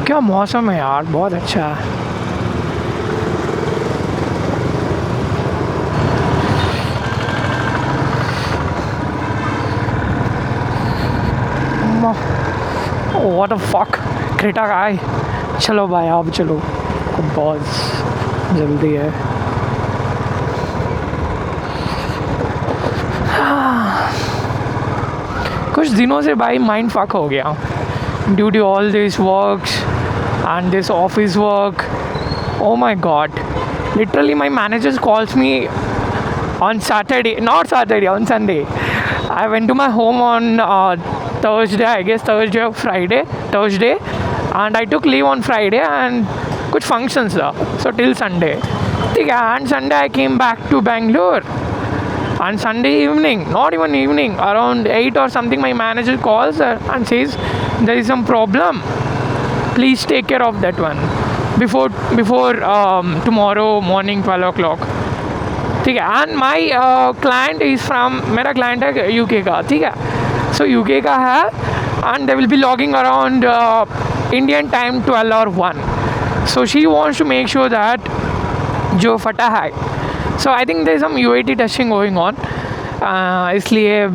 क्या मौसम है यार, बहुत अच्छा है। व्हाट द फक, क्रेटा का है। चलो भाई अब चलो, बहुत जल्दी है। कुछ दिनों से भाई माइंड फक हो गया due to all this works and this office work. Oh my god, literally my manager calls me on Saturday, not Saturday, on Sunday. I went to my home on Thursday, I guess Thursday or Friday, Thursday, and I took leave on Friday and कुछ functions था, so till Sunday. ठीक है, and Sunday I came back to Bangalore. And Sunday evening, not even evening, around 8 or something, my manager calls and says there is some problem. Please take care of that one before tomorrow morning 12 o'clock. ठीक है, and my client is from, मेरा client है UK का, ठीक है, so UK का है and they will be logging around Indian time 12 or 1. So she wants to make sure that जो फटा है, so I think there is some UAT testing going on. इसलिए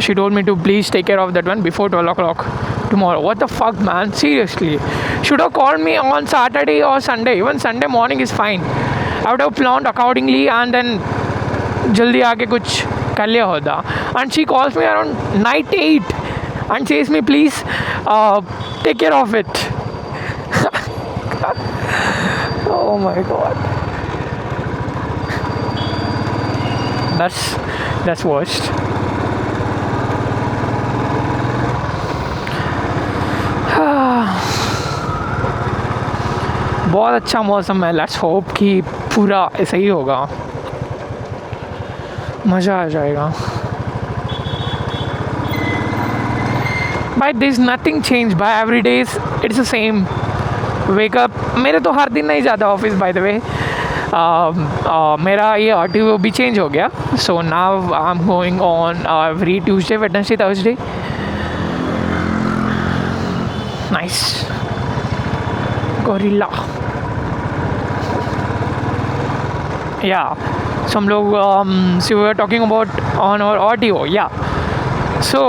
she told me to please take care of that one before 12 o'clock tomorrow. What the fuck, man? Seriously, should have called me on Saturday or Sunday. Even Sunday morning is fine. I would have planned accordingly and then जल्दी आके कुछ कर लिया होता. And she calls me around night 8 and says me please take care of it. Oh my god. That's worst. बहुत अच्छा मौसम है, लेट्स होप कि पूरा ऐसा ही होगा, मज़ा आ जाएगा। भाई दिस नथिंग चेंज भाई, every days it's the same. Wake up, मेरे तो हर दिन नहीं जाता ऑफिस बाय द वे। मेरा ये RTO भी चेंज हो गया, so now I am going on every Tuesday, Wednesday, Thursday. Nice gorilla. या सो हम लोग see we are talking about on और RTO, या सो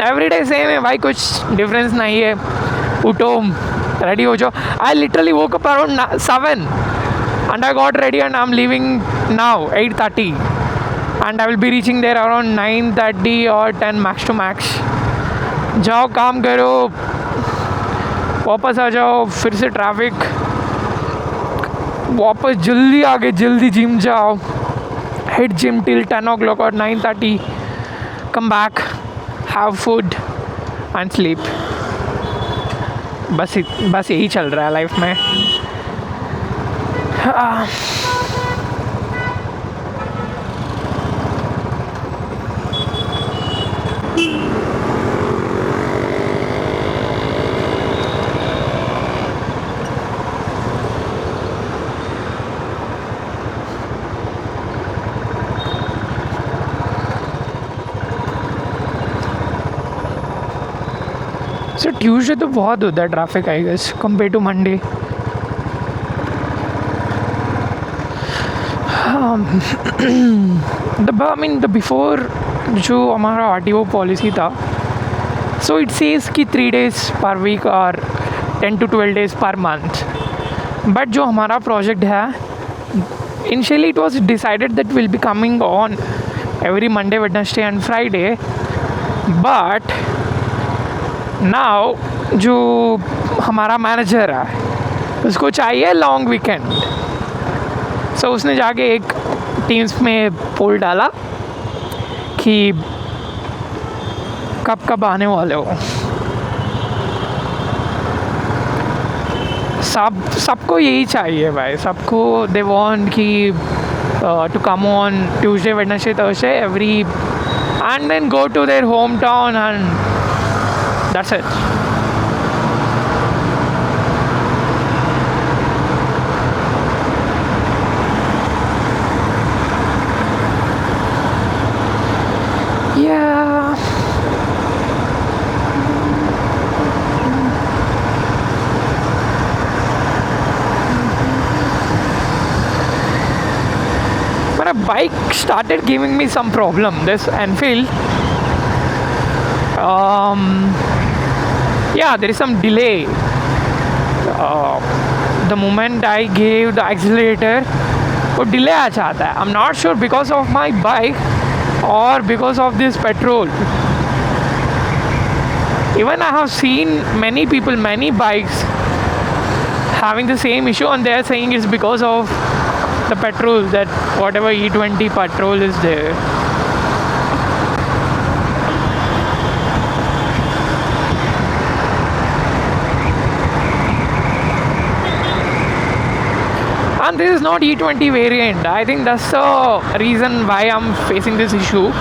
एवरी डे सेम है भाई, कुछ डिफरेंस नहीं है। उठो, रेडी हो जाओ। I literally woke up around 7 and I got ready and I'm leaving now 8:30 and I will be reaching there around 9:30 or 10 max to max. जाओ काम करो, वापस आ जाओ, फिर से ट्रैफिक, वापस जल्दी आगे, जल्दी जिम जाओ, hit gym till 10 o'clock or 9:30, come back, have food and sleep. बस यही चल रहा है लाइफ में। सो ट्यूसडे तो बहुत होता है traffic I guess compare to Monday. The before जो हमारा RTO पॉलिसी था, सो इट सेज कि 3 days पर वीक और 10 to 12 days per month. But जो हमारा प्रोजेक्ट है, initially it was decided that will be coming on every Monday, Wednesday and Friday, but now जो हमारा मैनेजर है उसको चाहिए लॉन्ग वीकेंड। सो उसने जाके एक टीम्स में पोल डाला कि कब आने वाले हो। सबको यही चाहिए भाई, सबको दे वांट कि to come on Tuesday, Wednesday, Thursday every end then go to their home town and that's it. bike started giving me some problem. This Enfield, yeah, there is some delay. The moment I gave the accelerator, वो delay आ जाता है. I'm not sure because of my bike or because of this petrol. Even I have seen many people, many bikes having the same issue, and they are saying it's because of the petrol, that whatever E20 petrol is there. And this is not E20 variant. I think that's the reason why I'm facing this issue.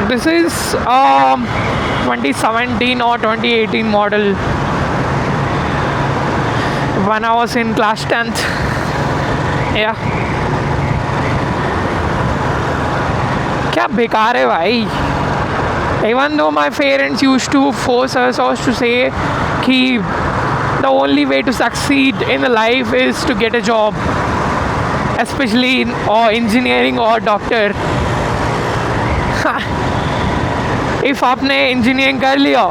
This is 2017 or 2018 model when I was in class 10th. Yeah. क्या बेकार है भाई. Even though my parents used to force us to say कि the only way to succeed in life is to get a job, especially in or engineering or doctor. If आपने engineering कर लिया,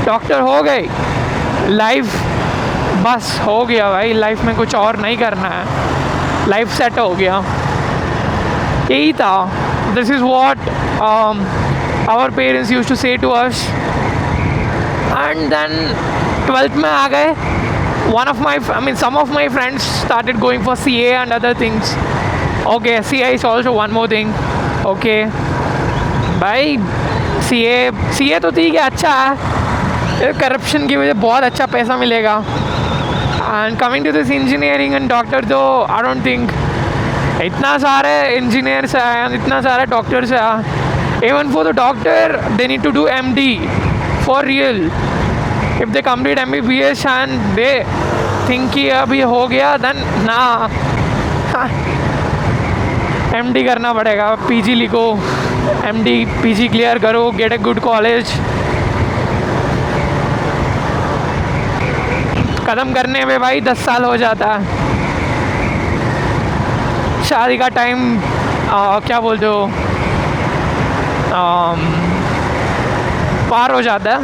doctor हो गए, life बस हो गया भाई. लाइफ में कुछ और नहीं करना है, लाइफ सेट हो गया. यही था. This is what our parents use to say to us. And then 12th में आ गए. Some of my friends started going for CA and other things. Okay, CA is also one more thing. Okay, भाई CA तो ठीक है, अच्छा है. Corruption की वजह बहुत अच्छा पैसा मिलेगा. And coming to this engineering and doctor, तो आई डोंट थिंक इतना सारे इंजीनियर्स हैं, इतना सारे डॉक्टर्स हैं. Even for the doctor they need to do MD for real. If they complete MBBS and they think कि अभी हो गया, देन ना, MD करना पड़ेगा. PG लिखो, MD PG क्लियर करो, गेट ए गुड कॉलेज. ख़त्म करने में भाई 10 साल हो जाता है. शादी का टाइम क्या बोलते हो, पार हो जाता है.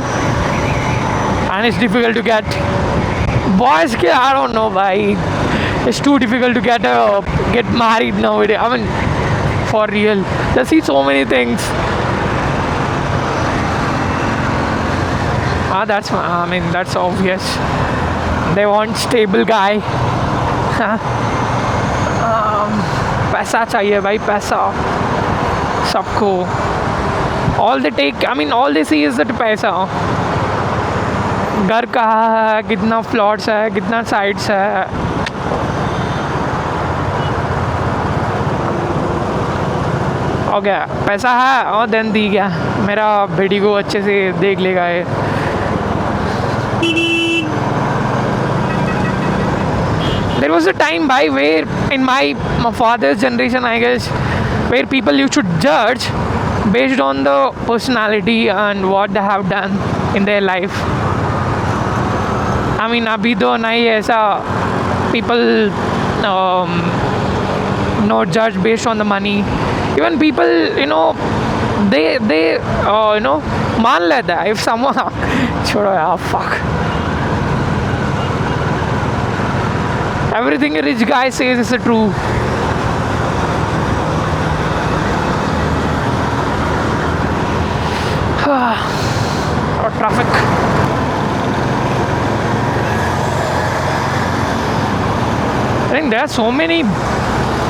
And it's difficult to get boys के. आई डोंट नो भाई, it's too difficult to get married nowadays. I mean, for real, I see so many things. That's obvious. They want stable guy. पैसा चाहिए भाई, पैसा सबको. all they see is that पैसा. घर कहाँ है, कितना प्लॉट्स है, कितना साइट्स है. हो गया, पैसा है और देन दी गया, मेरा बेटी को अच्छे से देख लेगा ये. There was a time by where in my father's generation, I guess, where people used to judge based on the personality and what they have done in their life. I mean, अभी तो नहीं ऐसा. People not judge based on the money. Even people, they मान लेता है. If someone छोड़ो यार, fuck. Everything a rich guy says is true. Or traffic. I think there are so many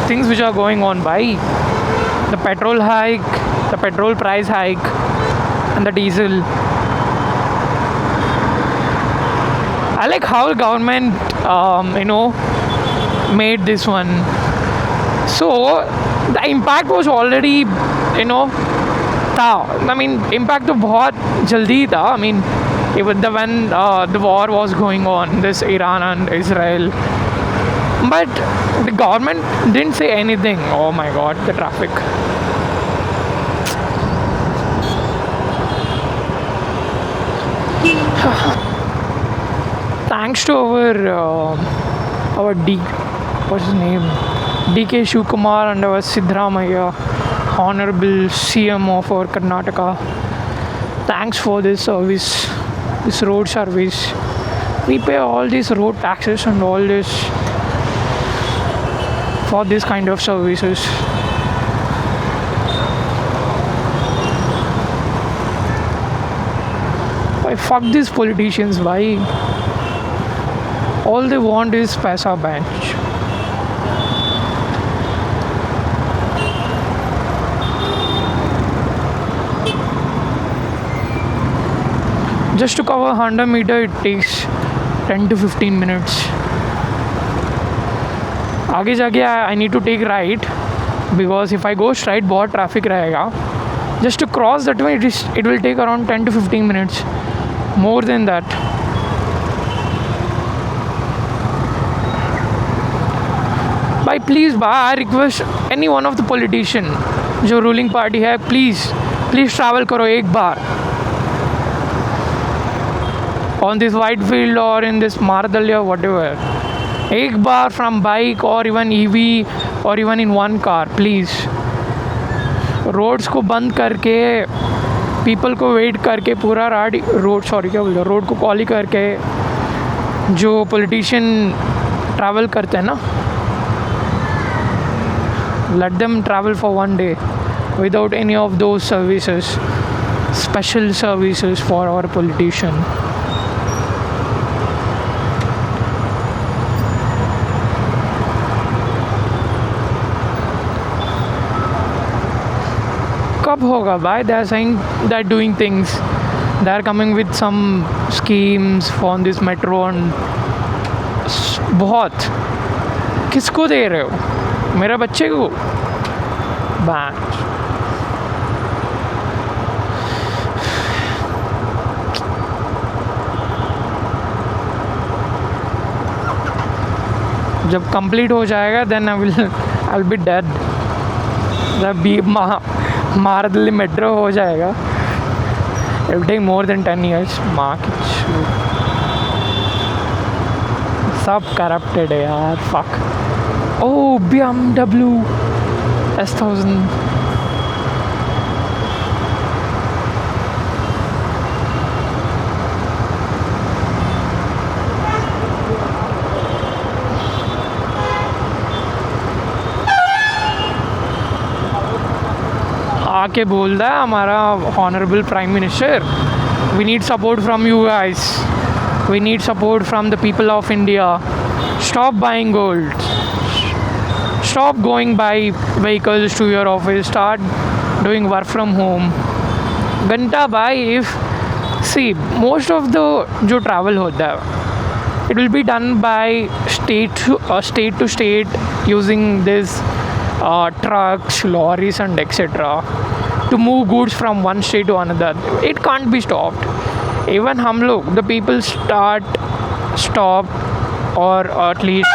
things which are going on by the petrol hike, the petrol price hike, and the diesel. I like how the government, made this one. So the impact was already, था. I mean, impact तो बहुत जल्दी था. I mean, even when the war was going on, this Iran and Israel. But the government didn't say anything. Oh my god, the traffic. thanks to our what's his name, DK Shivkumar and our Siddaramaiah, Honorable CM of our Karnataka. Thanks for this service, this road service. We pay all these road taxes and all this for this kind of services. Why fuck these politicians? Why? All they want is paisa bench. Just to cover 100 meter, it takes 10 to 15 minutes. आगे जाके I need to take right because if I go straight बहुत traffic रहेगा. Just to cross that way, it will take around 10 to 15 minutes. More than that. By please, I request any one of the politician जो ruling party है, please travel करो एक बार on this Whitefield or in this Maradalya, whatever. एक बार from bike or even EV or even in one car, please. Roads को बंद करके people को wait करके पूरा रोड को कॉली करके जो पॉलिटिशियन ट्रैवल करते हैं ना, let them travel for one day without any of those services, special services for our politician. कब होगा भाई? they are saying they are doing things, they are coming with some schemes for this metro and बहुत. किसको दे रहे हो? मेरे बच्चे को? बैच जब कंप्लीट हो जाएगा then I will be dead. जब भी मारदली मेट्रो हो जाएगा, it will take more than 10 years. सब करप्टेड है यार, फक. Oh, BMW S1000. आके बोल रहा है हमारा honourable prime minister, we need support from you guys, we need support from the people of India. Stop buying gold, stop going by vehicles to your office, start doing work from home. घंटा भाई, if see most of the जो travel होता है, it will be done by state to state using this trucks, lorries and etc. to move goods from one state to another. It can't be stopped. Even हम लोग, the people stop or at least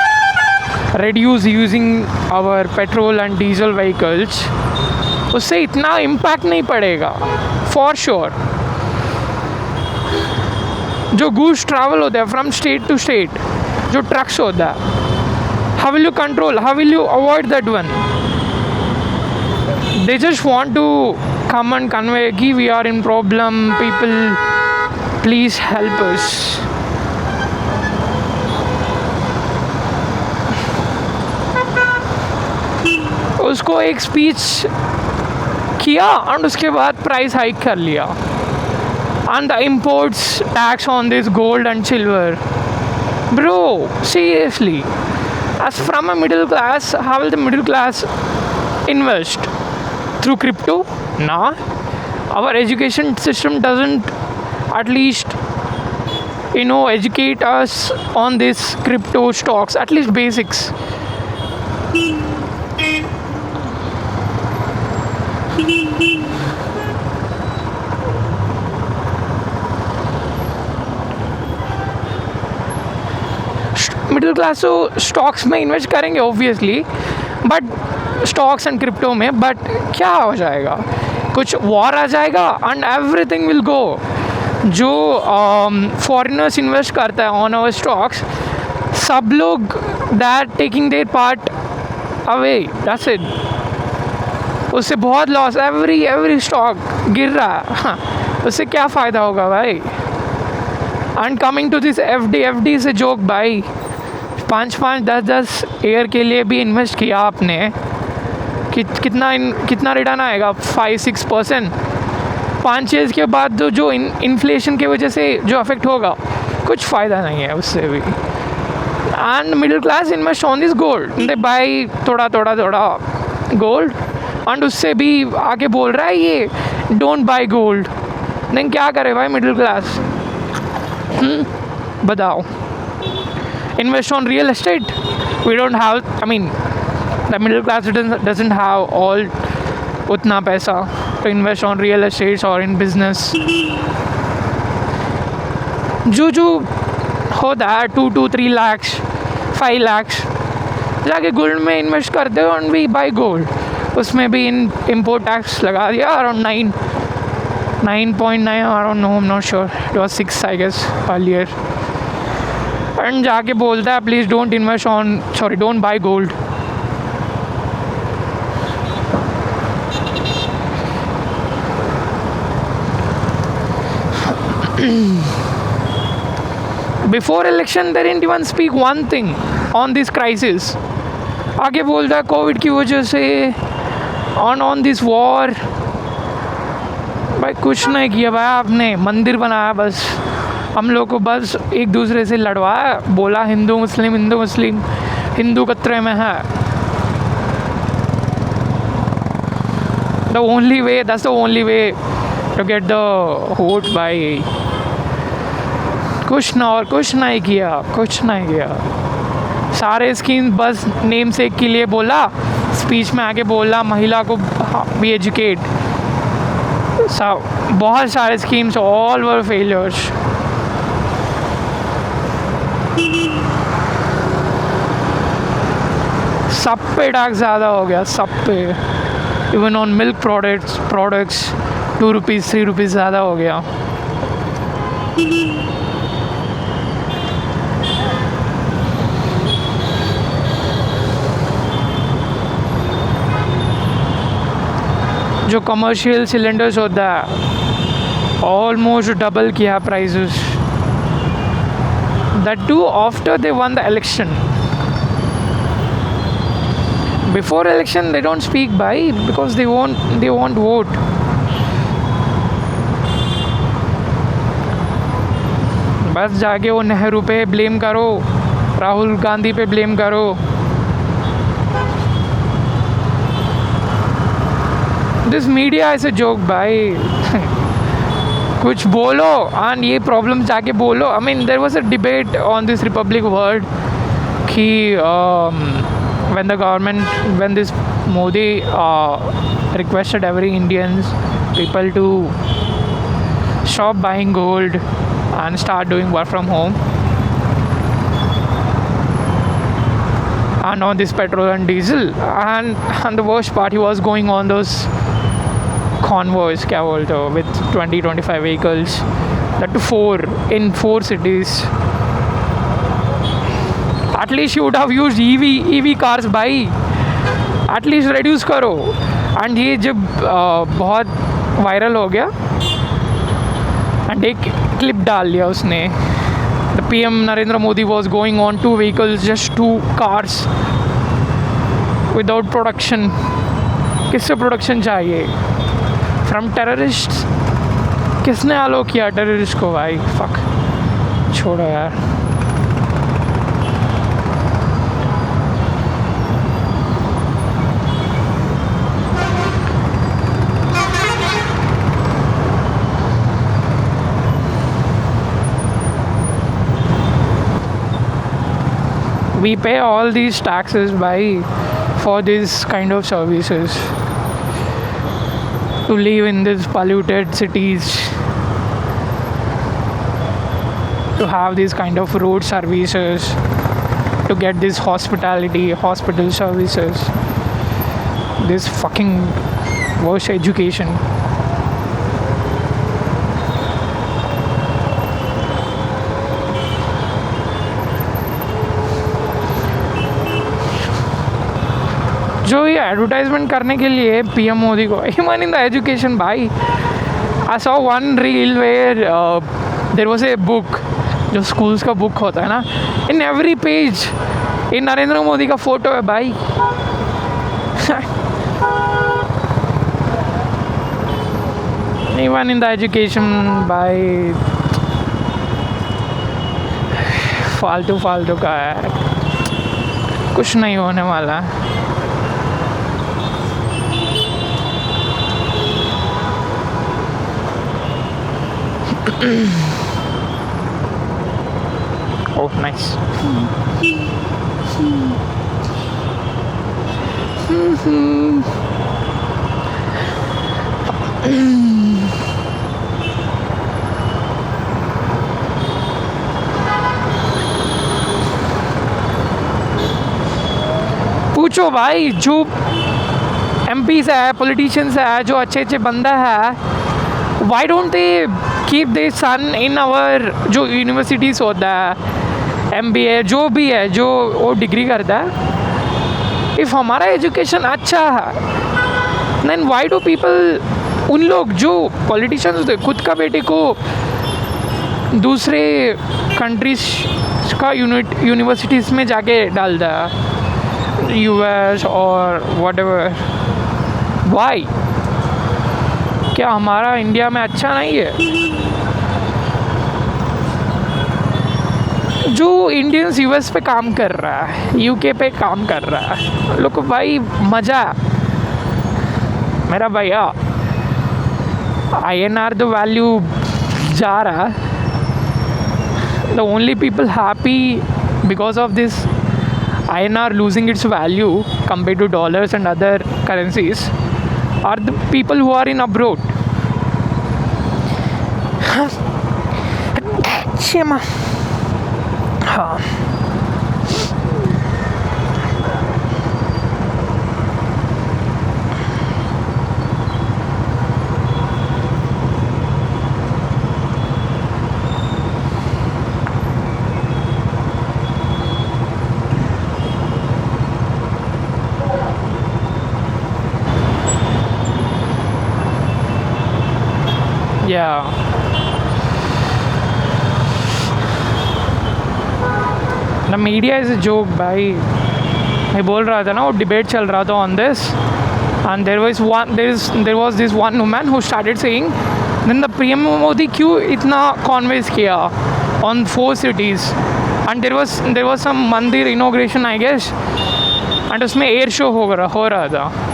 reduce using our petrol and diesel vehicles, उससे इतना impact नहीं पड़ेगा for sure. जो goods travel होता है from state to state, जो ट्रक्स होता है, how will you control, how will you avoid that one? They just want to come and convey कि we are in problem, people please help us. उसको एक speech किया और उसके बाद प्राइस हाइक कर लिया. And the imports tax on this gold and silver. Bro seriously, as from a middle class, how will the middle class invest through crypto? ना, our education system doesn't at least educate us on this crypto stocks, at least basics. Middle class तो stocks में invest करेंगे obviously, but stocks and crypto में. But क्या हो जाएगा? कुछ war आ जाएगा एंड एवरीथिंग विल गो. जो फॉरेनर्स इन्वेस्ट करता है ऑन आवर स्टॉक्स, सब लोग that taking their part away, that's it. उससे बहुत लॉस, एवरी स्टॉक गिर रहा है। हाँ, उससे क्या फ़ायदा होगा भाई? And coming to this F D से जोक भाई, 5-5, 10-10 ईयर के लिए भी इन्वेस्ट किया आपने, कितना रिटर्न आएगा? 5-6%। 5 ईयर्स के बाद जो इन्फ्लेशन की वजह से जो अफेक्ट होगा, कुछ फ़ायदा नहीं है उससे भी। And middle class invest on this gold, they by थोड़ा गोल्ड, एंड उससे भी आके बोल रहा है ये डोंट बाई गोल्ड। नहीं, क्या करे भाई मिडिल क्लास? बताओ। Invest on real estate, we don't have, I mean the middle class doesn't have all उतना पैसा to invest on real estates or in business. जो होता है 2-3 lakhs 5 lakhs जाके गोल्ड में इन्वेस्ट करते हो एंड वी बाई गोल्ड। उसमें भी इम्पोर्ट टैक्स लगा दिया around 9.9, around, no, I am not sure, it was 6 I guess earlier. And जाके बोलता है please don't buy gold. Before election they didn't even speak one thing on this crisis. आगे बोलता है कोविड की वजह से ऑन दिस वॉर। भाई कुछ नहीं किया भाई, आपने मंदिर बनाया बस, हम लोग को बस एक दूसरे से लड़वाया, बोला हिंदू मुस्लिम, हिंदू खतरे में है। that's the only way to get the vote भाई। कुछ नहीं किया। सारे स्कीम बस नेम सेक के लिए बोला, स्पीच में आके बोला महिला को भी एजुकेट। बहुत सारे स्कीम्स ऑल वर फेलियर्स। सब पे टैक्स ज़्यादा हो गया, सब पे। Even on milk products 2 rupees 3 rupees ज़्यादा हो गया। जो कमर्शियल सिलेंडर्स होता है ऑलमोस्ट डबल किया prices, that too after they won the election. Before election they don't speak भाई, बिकॉज दे वांट वोट। बस जाके वो नेहरू पे ब्लेम करो, राहुल गांधी पे ब्लेम करो। This media is a joke भाई। कुछ बोलो एंड ये प्रॉब्लम जाके बोलो। I mean there was a debate on this Republic word कि when this Modi requested every Indians people to stop buying gold and start doing work from home, and on this petrol and diesel, and the worst part, he was going on those convoys with 20-25 vehicles, that to 4 cities. At least you would have used EV cars भाई, at least reduce करो। And ये जब बहुत viral हो गया and एक clip डाल लिया उसने, the PM Narendra Modi was going on 2 vehicles, just 2 cars without production. किससे प्रोडक्शन चाहिए? From terrorist. किसने अलो किया टेररिस्ट को भाई? फक, छोड़ो यार। We pay all these taxes for this kind of services, to live in these polluted cities, to have these kind of road services, to get this hospital services, this fucking worse education. जो ये advertisement करने के लिए PM Modi को even in the education भाई I saw one reel where there was a book जो schools का book होता है ना इन एवरी पेज ये नरेंद्र मोदी का फोटो है भाई इवन इन द एजुकेशन भाई फालतू फालतू का है कुछ नहीं होने वाला ओह नाइस पूछो भाई जो एमपीज है पॉलिटिशियंस है जो अच्छे अच्छे बंदा है why don't they keep their son in our जो यूनिवर्सिटीज़ होता है एमबीए जो भी है जो वो डिग्री करता है इफ़ हमारा एजुकेशन अच्छा है देन वाई डू पीपल उन लोग जो पॉलिटिशियंस होते खुद का बेटे को दूसरे कंट्रीज का यूनिवर्सिटीज़ में जाके डालता है यूएस और व्हाटएवर वाई क्या हमारा इंडिया में अच्छा नहीं है जो इंडियंस यूएस पे काम कर रहा है यूके पे काम कर रहा है लोग को भाई मज़ा मेरा भैया INR द वैल्यू जा रहा the only people happy because of this INR losing its value compared to dollars and other currencies are the people who are in abroad. Shema. Yeah. The media is a joke भाई मैं बोल रहा था ना वो debate चल रहा था on this and there was this one woman who started saying then the PM Modi क्यों इतना convince किया on 4 cities and there was some मंदिर inauguration I guess and उसमें air show हो रहा था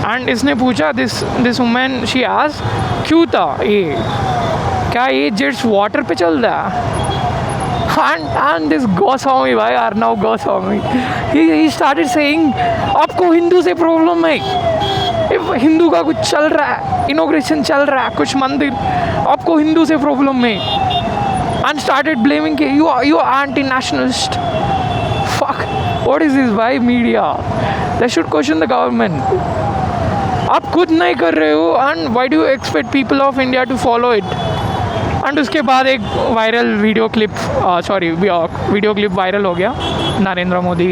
एंड इसने पूछा दिस वुमेन शी आज क्यों था ये क्या ये जेट्स वाटर पे चल रहा है एंड दिस गोस्वामी भाई Arnav Goswami he started saying आपको हिंदू से प्रॉब्लम है हिंदू का कुछ चल रहा है इनॉग्रेशन चल रहा है कुछ मंदिर आपको हिंदू से प्रॉब्लम है एंड स्टार्टेड ब्लेमिंग के you anti nationalist fuck what is this भाई media they should question the government आप खुद नहीं कर रहे हो and why do expect people of India to follow it and उसके बाद एक वायरल वीडियो क्लिप वायरल हो गया Narendra Modi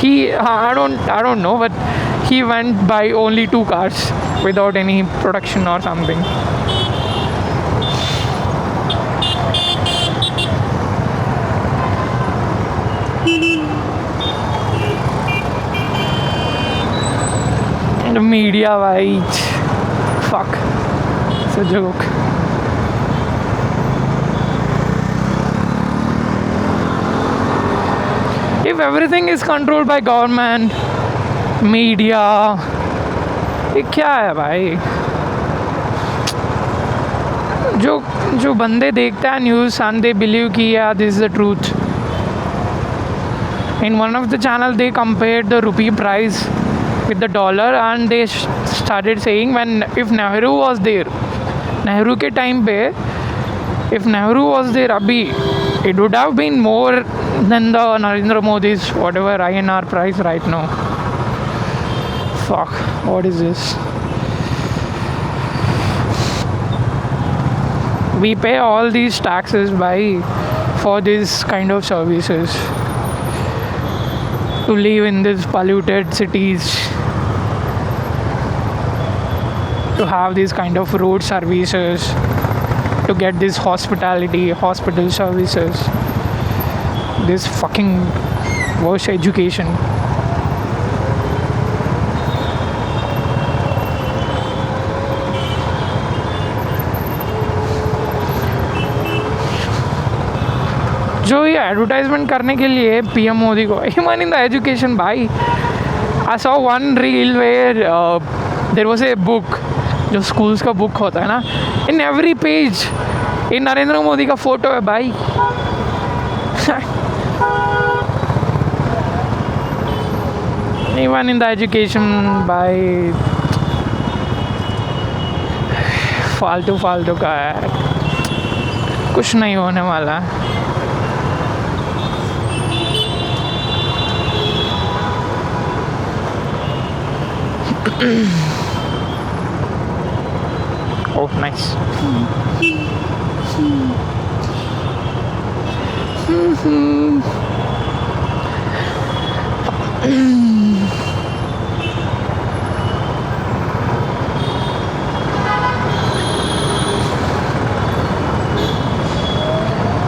he I don't know but he went by only 2 cars without any production और समथिंग media भाई fuck it's a joke if everything is controlled by government media ये क्या है भाई जो बंदे देखते हैं न्यूज़ and they believe कि yeah this is the truth in one of the channel they compared the rupee price with the dollar and they started saying when if Nehru was there Nehru के time पे if Nehru was there अभी it would have been more than the Narendra Modi's whatever INR price right now fuck what is this we pay all these taxes by for this kind of services to live in these polluted cities, to have these kind of road services, to get this hospital services, this fucking worse education. जो ये advertisement करने के लिए PM Modi को human in the education भाई. I saw one reel where there was a book, जो schools का book होता है ना, इन एवरी पेज ये नरेंद्र मोदी का फोटो है भाई. इवन इन द एजुकेशन भाई फालतू फालतू का है, कुछ नहीं होने वाला. Oh, nice.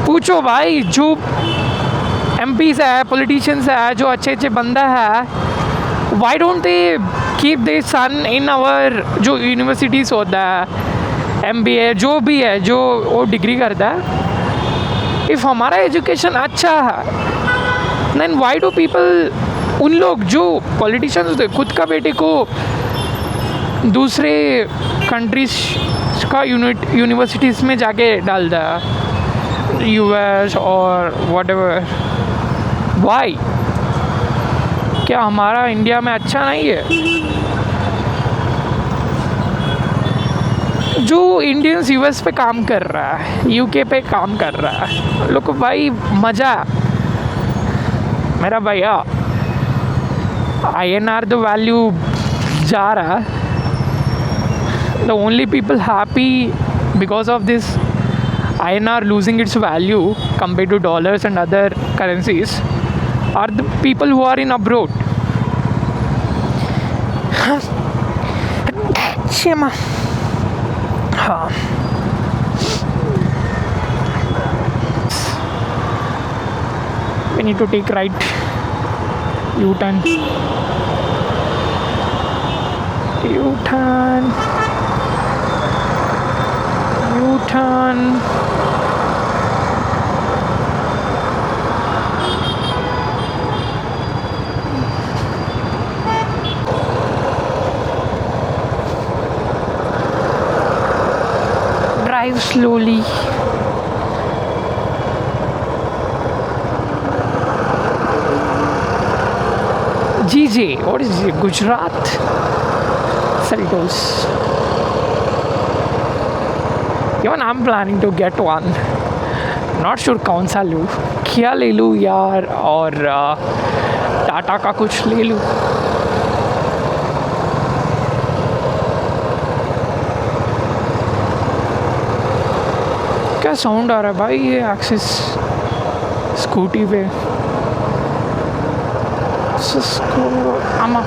पूछो भाई, जो एमपीज है, पॉलिटिशियंस है, जो अच्छे अच्छे बंदा है, why don't they keep their son in our जो यूनिवर्सिटीज़ होता है, MBA जो भी है, जो वो डिग्री करता है. इफ़ हमारा एजुकेशन अच्छा है, then why do people, उन लोग जो पॉलिटिशियंस होते खुद का बेटे को दूसरे कंट्रीज का यूनिवर्सिटीज़ में जाके डालता है, US और whatever. Why? क्या हमारा इंडिया में अच्छा नहीं है? जो इंडियंस US पे काम कर रहा है, UK पे काम कर रहा है, लोग को भाई मज़ा. मेरा भैया INR द वैल्यू जा रहा है. The only people happy because of this INR losing its value compared to dollars and other currencies are the people who are in abroad. Shema. We need to take right U-turn. U-turn. U-turn. Drive slowly. GJ, what is it? Gujarat Seltos. Even I'm planning to get one. Not sure कौन सा लूँ, क्या ले लूँ यार, और टाटा का कुछ ले लूँ. क्या साउंड आ रहा है भाई ये एक्सिस स्कूटी पे. आमा